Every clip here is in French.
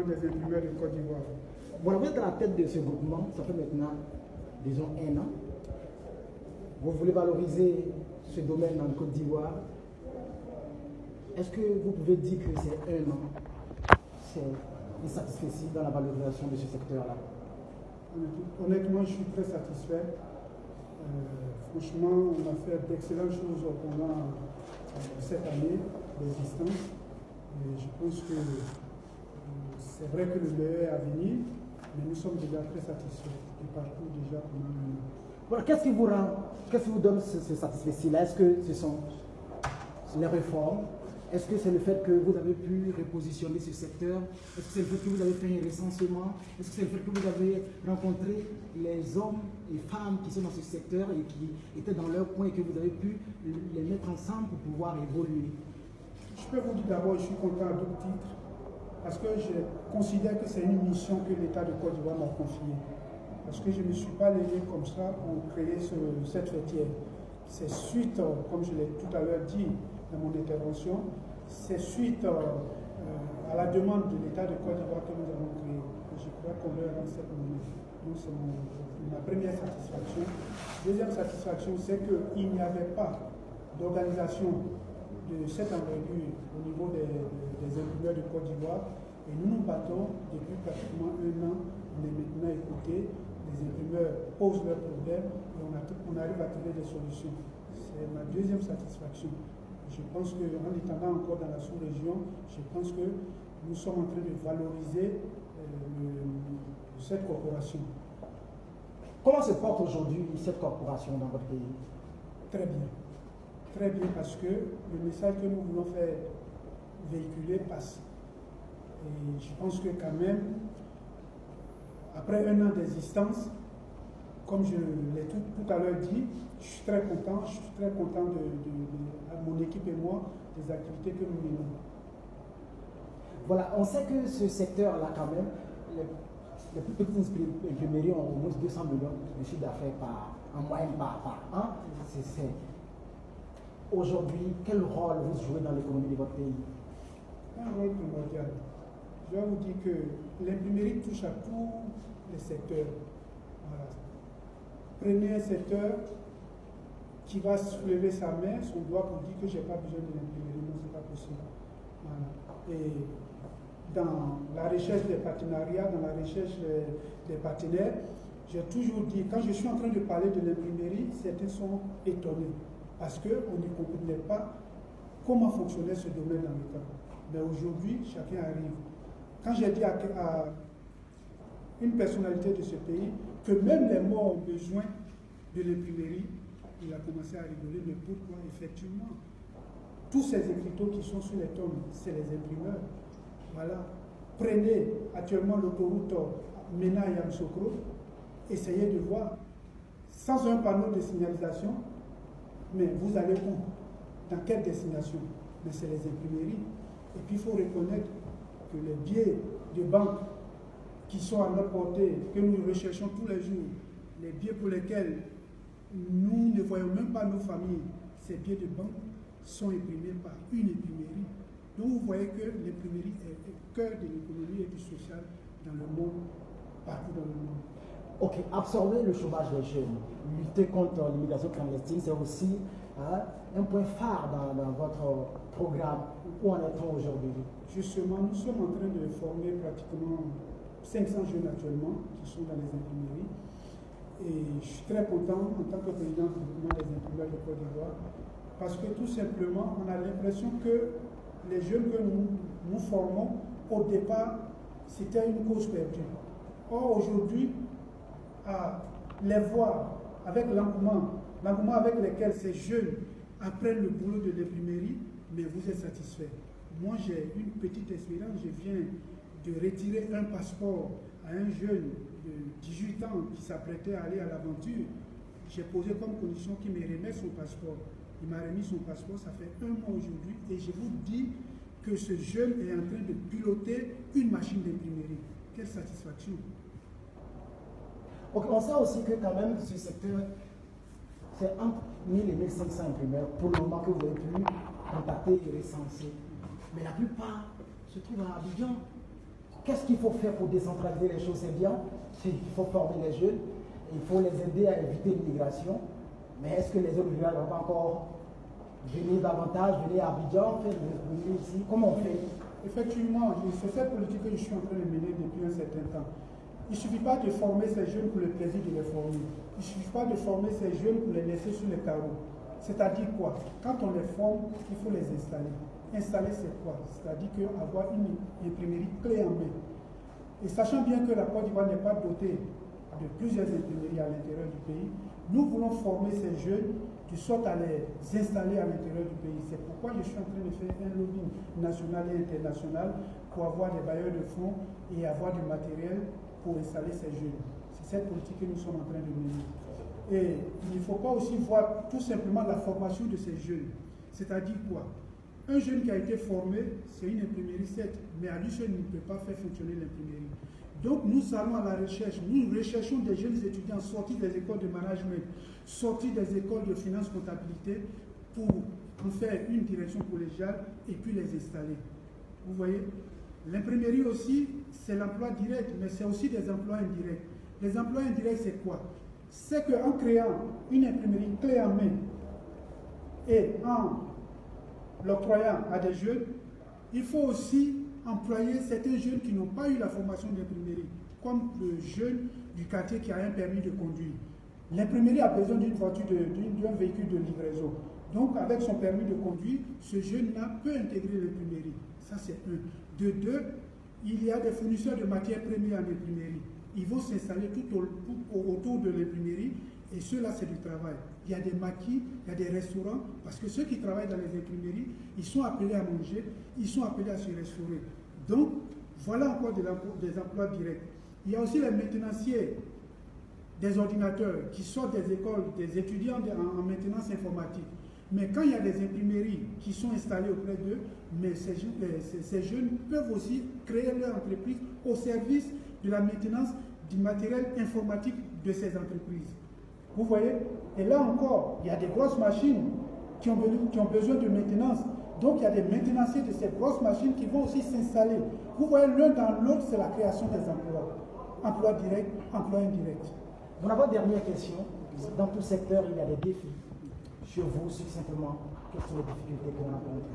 des imprimeurs de Côte d'Ivoire. Voilà, vous êtes à la tête de ce groupement, ça fait maintenant, disons, 1 an. Vous voulez valoriser ce domaine en Côte d'Ivoire. Est-ce que vous pouvez dire que c'est 1 an, c'est insatisfait dans la valorisation de ce secteur-là? Honnêtement, je suis très satisfait. Franchement, on a fait d'excellentes choses pendant cette année d'existence. Et je pense que c'est vrai que le meilleur est à venir, mais nous sommes déjà très satisfaits du parcours déjà pendant 1 an. Voilà, qu'est-ce qui vous donne ce satisfait-là? Est-ce que ce sont les réformes? Est-ce que c'est le fait que vous avez pu repositionner ce secteur? Est-ce que c'est le fait que vous avez fait un recensement? Est-ce que c'est le fait que vous avez rencontré les hommes et femmes qui sont dans ce secteur et qui étaient dans leur coin et que vous avez pu les mettre ensemble pour pouvoir évoluer? Je peux vous dire d'abord, je suis content à double titre parce que je considère que c'est une mission que l'État de Côte d'Ivoire m'a confiée. Parce que je ne me suis pas levé comme ça pour créer cette fêtière. C'est suite, comme je l'ai tout à l'heure dit dans mon intervention, c'est suite à la demande de l'État de Côte d'Ivoire que nous avons créé. Je crois qu'on leur rend cette monnaie. Donc c'est ma première satisfaction. Deuxième satisfaction, c'est qu'il n'y avait pas d'organisation de cette envergure au niveau des imprimeurs de Côte d'Ivoire. Et nous nous battons depuis pratiquement 1 an. On est maintenant écoutés. Les imprimeurs posent leurs problèmes et on arrive à trouver des solutions. C'est ma deuxième satisfaction. Je pense qu'en étant encore dans la sous-région, je pense que nous sommes en train de valoriser cette corporation. Comment se porte aujourd'hui cette corporation dans votre pays? Très bien. Très bien, parce que le message que nous voulons faire véhiculer passe. Et je pense que quand même, après 1 an d'existence, comme je l'ai tout à l'heure dit, je suis très content de mon équipe et moi, des activités que nous menons. Voilà, on sait que ce secteur-là, quand même, les plus petites imprimeries ont au moins 200 millions de chiffre d'affaires en moyenne par an. Aujourd'hui, quel rôle vous jouez dans l'économie de votre pays? Un rôle primordial. Je dois vous dire que l'imprimerie touche à tous les secteurs. Voilà. Prenez un secteur qui va soulever sa main, son doigt pour dire que je n'ai pas besoin de l'imprimerie. Non, ce n'est pas possible. Voilà. Et dans la recherche des partenariats, dans la recherche des partenaires, j'ai toujours dit, quand je suis en train de parler de l'imprimerie, certains sont étonnés parce qu'on ne comprenait pas comment fonctionnait ce domaine dans le temps. Mais aujourd'hui, chacun arrive. Quand j'ai dit à une personnalité de ce pays que même les morts ont besoin de l'imprimerie, il a commencé à rigoler. Mais pourquoi? Effectivement, tous ces écriteaux qui sont sur les tomes, c'est les imprimeurs. Voilà. Prenez actuellement l'autoroute Mena-Yamoussoukro, essayez de voir, sans un panneau de signalisation, mais vous allez où? Dans quelle destination? Mais c'est les imprimeries. Et puis il faut reconnaître que les billets de banque qui sont à notre portée, que nous recherchons tous les jours, les billets pour lesquels nous ne voyons même pas nos familles, ces billets de banque sont imprimés par une imprimerie. Donc vous voyez que l'imprimerie est le cœur de l'économie et du social dans le monde, partout dans le monde. Ok, absorber le chômage des jeunes, lutter contre l'immigration clandestine, c'est aussi un point phare dans votre programme. Où en est-on aujourd'hui? Justement, nous sommes en train de former pratiquement 500 jeunes actuellement qui sont dans les imprimeries. Et je suis très content en tant que président du mouvement des imprimeurs de Côte d'Ivoire parce que tout simplement, on a l'impression que les jeunes que nous formons, au départ, c'était une cause perdue. Or, aujourd'hui, à les voir avec l'engouement avec lequel ces jeunes apprennent le boulot de l'imprimerie, mais vous êtes satisfait. Moi, j'ai une petite expérience. Je viens de retirer un passeport à un jeune de 18 ans qui s'apprêtait à aller à l'aventure. J'ai posé comme condition qu'il me remette son passeport. Il m'a remis son passeport, ça fait 1 mois aujourd'hui, et je vous dis que ce jeune est en train de piloter une machine d'imprimerie. Quelle satisfaction! Okay, on sait aussi que quand même ce secteur, c'est entre 1000 et 1500 imprimeurs pour le moment que vous avez pu contacter et recenser. Mais la plupart se trouvent à Abidjan. qu'est-ce qu'il faut faire pour décentraliser les choses? C'est bien, il faut former les jeunes, il faut les aider à éviter l'immigration, mais est-ce que les autres villages vont pas encore venir davantage, venir à Abidjan, faire venir ici? Comment on fait? Effectivement, c'est cette politique que je suis en train de mener depuis un certain temps. Il ne suffit pas de former ces jeunes pour le plaisir de les former. Il ne suffit pas de former ces jeunes pour les laisser sur les carreaux. C'est-à-dire quoi? Quand on les forme, il faut les installer. Installer, c'est quoi? C'est-à-dire avoir une imprimerie clé en main. Et sachant bien que la Côte d'Ivoire n'est pas dotée de plusieurs imprimeries à l'intérieur du pays, nous voulons former ces jeunes de sorte à les installer à l'intérieur du pays. C'est pourquoi je suis en train de faire un lobbying national et international pour avoir des bailleurs de fonds et avoir du matériel pour installer ces jeunes. C'est cette politique que nous sommes en train de mener. Et il ne faut pas aussi voir tout simplement la formation de ces jeunes. C'est-à-dire quoi? Un jeune qui a été formé, c'est une imprimerie, certes, mais à lui seul, il ne peut pas faire fonctionner l'imprimerie. Donc nous allons à la recherche, nous recherchons des jeunes étudiants sortis des écoles de management, sortis des écoles de finance comptabilité pour en faire une direction collégiale et puis les installer. Vous voyez? L'imprimerie aussi, c'est l'emploi direct, mais c'est aussi des emplois indirects. Les emplois indirects, c'est quoi? C'est qu'en créant une imprimerie clé en main et en l'octroyant à des jeunes, il faut aussi employer certains jeunes qui n'ont pas eu la formation d'imprimerie, comme le jeune du quartier qui a un permis de conduire. L'imprimerie a besoin d'une voiture, d'un véhicule de livraison. Donc, avec son permis de conduire, ce jeune-là peut intégrer l'imprimerie. Ça, c'est un. De deux, il y a des fournisseurs de matières premières en imprimerie. Ils vont s'installer tout autour de l'imprimerie et ceux-là, c'est du travail. Il y a des maquis, il y a des restaurants, parce que ceux qui travaillent dans les imprimeries, ils sont appelés à manger, ils sont appelés à se restaurer. Donc, voilà encore des emplois directs. Il y a aussi les maintenanciers des ordinateurs qui sortent des écoles, des étudiants en maintenance informatique. Mais quand il y a des imprimeries qui sont installées auprès d'eux, mais ces jeunes peuvent aussi créer leur entreprise au service de la maintenance du matériel informatique de ces entreprises. Vous voyez? Et là encore, il y a des grosses machines qui ont besoin de maintenance. Donc il y a des maintenanciers de ces grosses machines qui vont aussi s'installer. Vous voyez, l'un dans l'autre, c'est la création des emplois. Emploi direct, emploi indirect. Mon avant-dernière question, dans tout secteur, il y a des défis. Sur vous, succinctement, quelles sont les difficultés qu'on rencontre?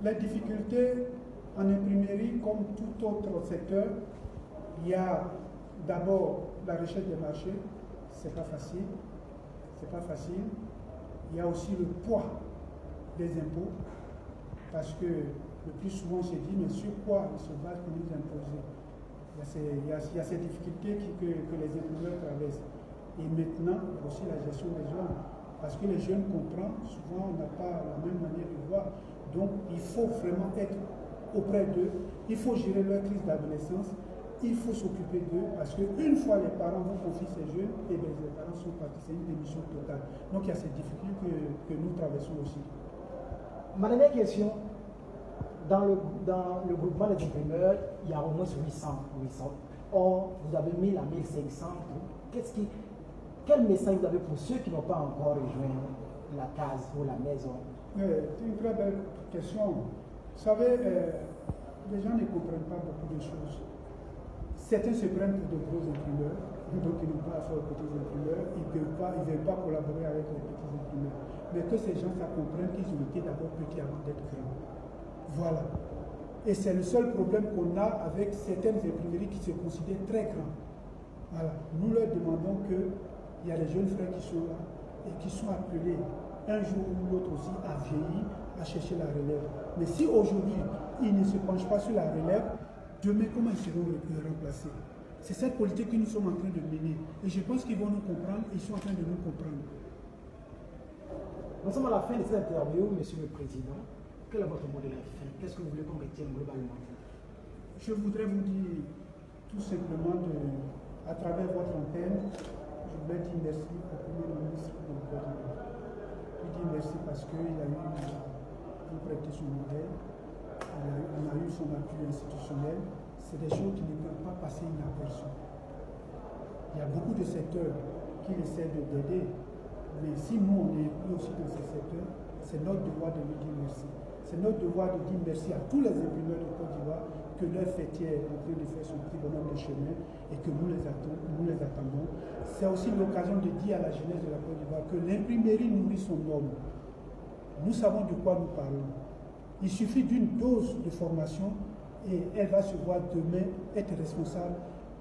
Les difficultés en imprimerie, comme tout autre secteur, il y a d'abord la recherche des marchés, c'est pas facile. C'est pas facile. Il y a aussi le poids des impôts, parce que le plus souvent on se dit, mais sur quoi on se base pour nous imposer? Il y a ces difficultés que les imprimeurs traversent. Et maintenant, il y a aussi la gestion des jeunes. Parce que les jeunes comprennent, souvent on n'a pas la même manière de voir. Donc il faut vraiment être auprès d'eux, il faut gérer leur crise d'adolescence, il faut s'occuper d'eux, parce qu'une fois les parents vous confient ces jeunes, et bien les parents sont partis, c'est une démission totale. Donc il y a ces difficultés que nous traversons aussi. Ma dernière question, dans le groupement des imprimeurs, il y a au moins 800. Or, vous avez 1000 à 1500. Quel message vous avez pour ceux qui n'ont pas encore rejoint la case ou la maison? C'est une très belle question. Vous savez, les gens ne comprennent pas beaucoup de choses. Certains se prennent pour de gros imprimeurs, donc ils n'ont pas affaire aux petits imprimeurs, ils ne veulent pas collaborer avec les petits imprimeurs. Mais que ces gens comprennent qu'ils ont été d'abord petits avant d'être grands. Voilà. Et c'est le seul problème qu'on a avec certaines imprimeries qui se considèrent très grands. Voilà. Nous leur demandons qu'il y a des jeunes frères qui sont là et qui sont appelés un jour ou l'autre aussi à vieillir, à chercher la relève. Mais si aujourd'hui, ils ne se penchent pas sur la relève, demain, comment ils seront remplacés? C'est cette politique que nous sommes en train de mener. Et je pense qu'ils vont nous comprendre, ils sont en train de nous comprendre. Nous sommes à la fin de cette interview, Monsieur le Président. Quel est votre mot de la fin? Qu'est-ce que vous voulez qu'on retienne globalement? Je voudrais vous dire tout simplement, à travers votre antenne, je voulais dire merci au Premier ministre de la Côte d'Ivoire. Je dis merci parce qu'il a eu vous prêter son modèle, on a eu son appui institutionnel. C'est des choses qui ne peuvent pas passer inaperçues. Il y a beaucoup de secteurs qui essaient d'aider, mais si nous on est inclus aussi dans ces secteurs, c'est notre devoir de lui dire merci. C'est notre devoir de dire merci à tous les imprimeurs de Côte d'Ivoire que leur fêtière est en train de faire son petit bonhomme de chemin et que nous les attendons. C'est aussi l'occasion de dire à la jeunesse de la Côte d'Ivoire que l'imprimerie nourrit son homme. Nous savons de quoi nous parlons. Il suffit d'une dose de formation et elle va se voir demain être responsable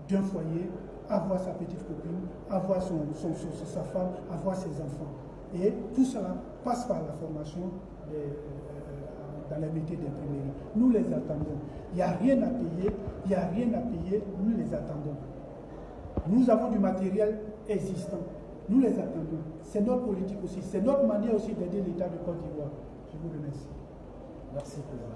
d'un foyer, avoir sa petite copine, avoir sa femme, avoir ses enfants. Et tout cela passe par la formation dans les métiers d'imprimerie. Nous les attendons. Il n'y a rien à payer, nous les attendons. Nous avons du matériel existant. Nous les attendons. C'est notre politique aussi. C'est notre manière aussi d'aider l'État de Côte d'Ivoire. Je vous remercie. Merci, Président.